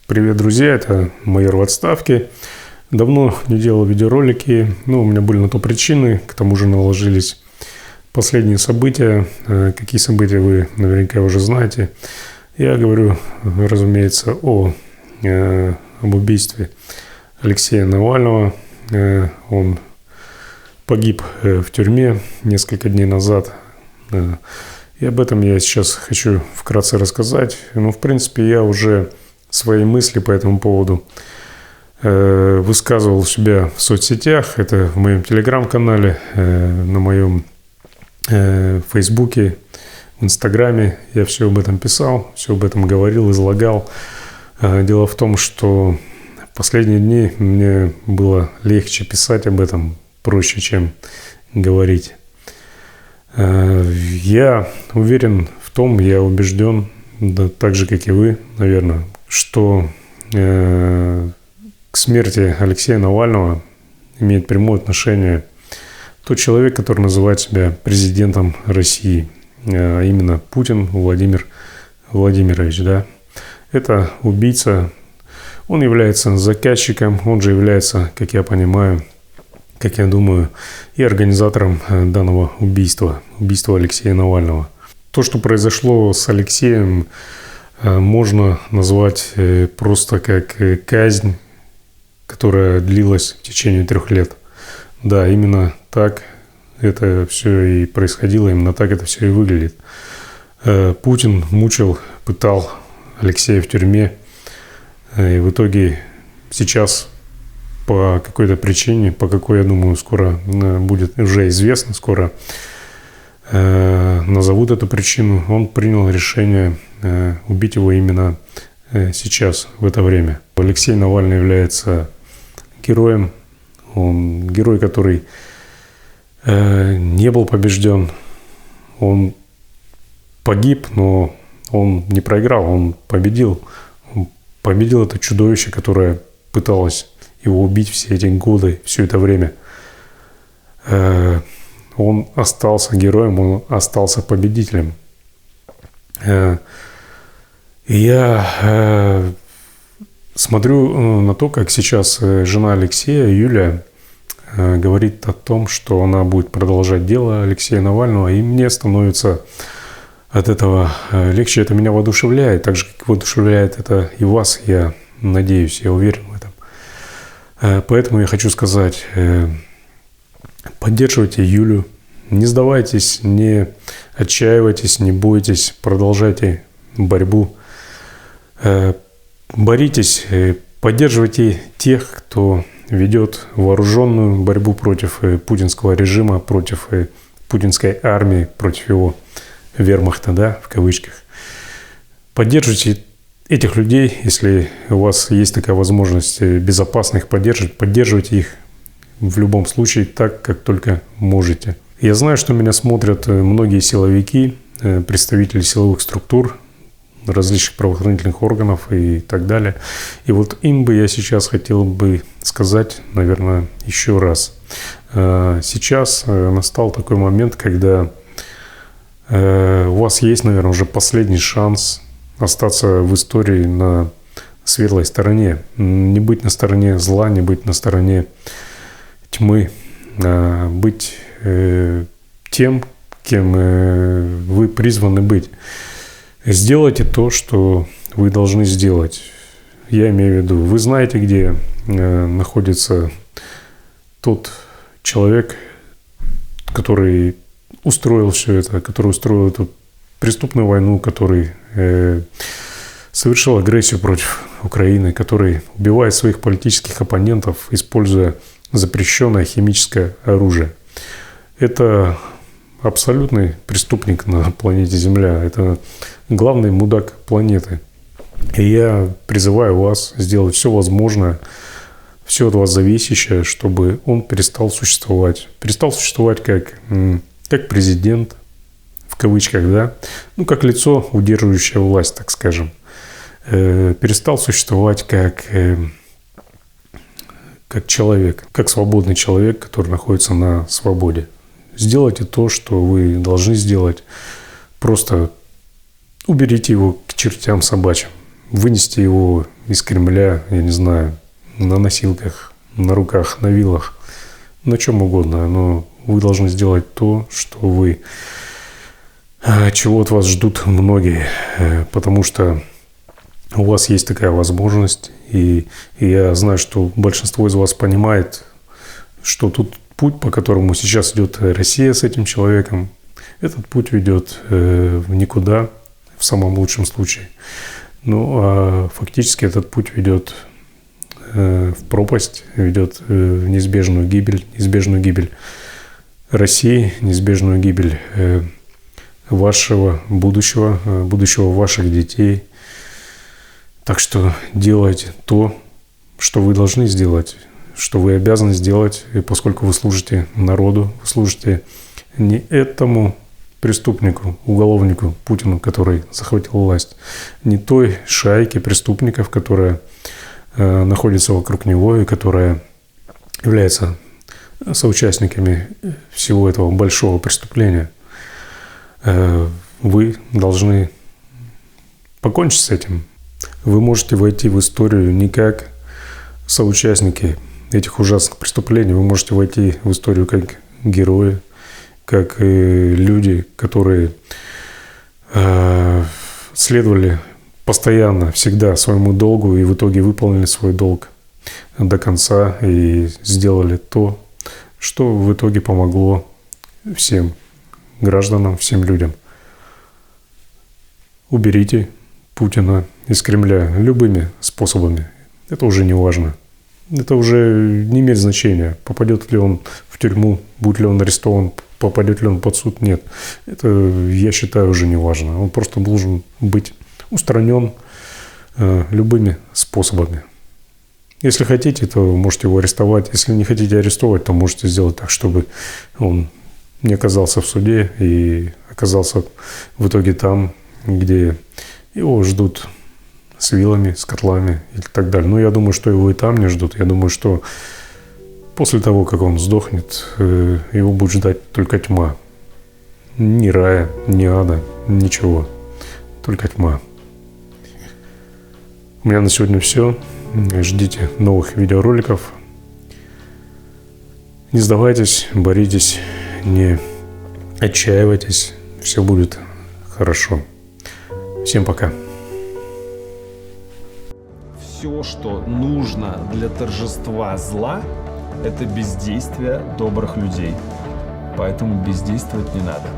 Привет, друзья, это майор в отставке. Давно не делал видеоролики, но у меня были на то причины, к тому же наложились последние события. Какие события вы наверняка уже знаете. Я говорю, разумеется, об убийстве Алексея Навального. Он погиб в тюрьме несколько дней назад. И об этом я сейчас хочу вкратце рассказать. В принципе, я уже свои мысли по этому поводу высказывал у себя в соцсетях. Это в моем телеграм-канале, на моем фейсбуке, в инстаграме. Я все об этом писал, все об этом говорил, излагал. Дело в том, что в последние дни мне было легче писать об этом, проще, чем говорить. Я уверен в том, я убежден, да, так же, как и вы, наверное, что к смерти Алексея Навального имеет прямое отношение тот человек, который называет себя президентом России, а именно Путин Владимир Владимирович. Да? Это убийца, он является заказчиком, он же является, как я понимаю, как я думаю, и организатором данного убийства Алексея Навального. То, что произошло с Алексеем, можно назвать просто как казнь, которая длилась в течение 3 лет. Да, именно так это все и происходило, именно так это все и выглядит. Путин мучил, пытал Алексея в тюрьме, и в итоге сейчас по какой-то причине, по какой, я думаю, скоро будет уже известно, скоро назовут эту причину, он принял решение убить его именно сейчас, в это время. Алексей Навальный является героем. Он герой, который не был побежден. Он погиб, но он не проиграл, он победил. Он победил это чудовище, которое пыталось его убить все эти годы, все это время. Он остался героем, он остался победителем. И я смотрю на то, как сейчас жена Алексея, Юлия, говорит о том, что она будет продолжать дело Алексея Навального, и мне становится от этого легче. Это меня воодушевляет, так же, как воодушевляет это и вас, я надеюсь, я уверен в этом. Поэтому я хочу сказать, поддерживайте Юлю, не сдавайтесь, не отчаивайтесь, не бойтесь, продолжайте борьбу. Боритесь, поддерживайте тех, кто ведет вооруженную борьбу против путинского режима, против путинской армии, против его вермахта, да, в кавычках. Поддерживайте этих людей, если у вас есть такая возможность безопасно их поддерживать, поддерживайте их в любом случае так, как только можете. Я знаю, что меня смотрят многие силовики, представители силовых структур, различных правоохранительных органов и так далее. И вот им бы я сейчас хотел бы сказать, наверное, еще раз. Сейчас настал такой момент, когда у вас есть, наверное, уже последний шанс остаться в истории на светлой стороне. Не быть на стороне зла, не быть на стороне тьмы, а быть тем, кем вы призваны быть. Сделайте то, что вы должны сделать. Я имею в виду, вы знаете, где находится тот человек, который устроил все это, который устроил эту преступную войну, который совершил агрессию против Украины, который убивает своих политических оппонентов, используя запрещенное химическое оружие. Это абсолютный преступник на планете Земля. Это главный мудак планеты. И я призываю вас сделать все возможное, все от вас зависящее, чтобы он перестал существовать. Перестал существовать как президент, в кавычках, да, как лицо, удерживающее власть, так скажем. Перестал существовать как человек, как свободный человек, который находится на свободе. Сделайте то, что вы должны сделать. Просто уберите его к чертям собачьим. вынести его из Кремля, я не знаю, на носилках, на руках, на вилах, на чем угодно. Но вы должны сделать то, чего от вас ждут многие, потому что у вас есть такая возможность, и я знаю, что большинство из вас понимает, что тут путь, по которому сейчас идет Россия с этим человеком, этот путь ведет в никуда, в самом лучшем случае. Ну, а фактически этот путь ведет в пропасть, ведет в неизбежную гибель России, неизбежную гибель вашего будущего, будущего ваших детей. Так что делайте то, что вы должны сделать, что вы обязаны сделать, и поскольку вы служите народу, вы служите не этому преступнику, уголовнику Путину, который захватил власть, не той шайке преступников, которая находится вокруг него и которая является соучастниками всего этого большого преступления. Вы должны покончить с этим. Вы можете войти в историю не как соучастники этих ужасных преступлений, вы можете войти в историю как герои, как люди, которые следовали постоянно, всегда своему долгу и в итоге выполнили свой долг до конца и сделали то, что в итоге помогло всем гражданам, всем людям. Уберите Путина из Кремля любыми способами. Это уже не важно. Это уже не имеет значения, попадет ли он в тюрьму, будет ли он арестован, попадет ли он под суд. Нет, это, я считаю, уже не важно. Он просто должен быть устранен любыми способами. Если хотите, то можете его арестовать. Если не хотите арестовать, то можете сделать так, чтобы он не оказался в суде и оказался в итоге там, где его ждут с вилами, с котлами и так далее. Но я думаю, что его и там не ждут. Я думаю, что после того, как он сдохнет, его будет ждать только тьма. Ни рая, ни ада, ничего. Только тьма. У меня на сегодня все. Ждите новых видеороликов. Не сдавайтесь, боритесь, не отчаивайтесь. Все будет хорошо. Всем пока. Все, что нужно для торжества зла, это бездействие добрых людей. Поэтому бездействовать не надо.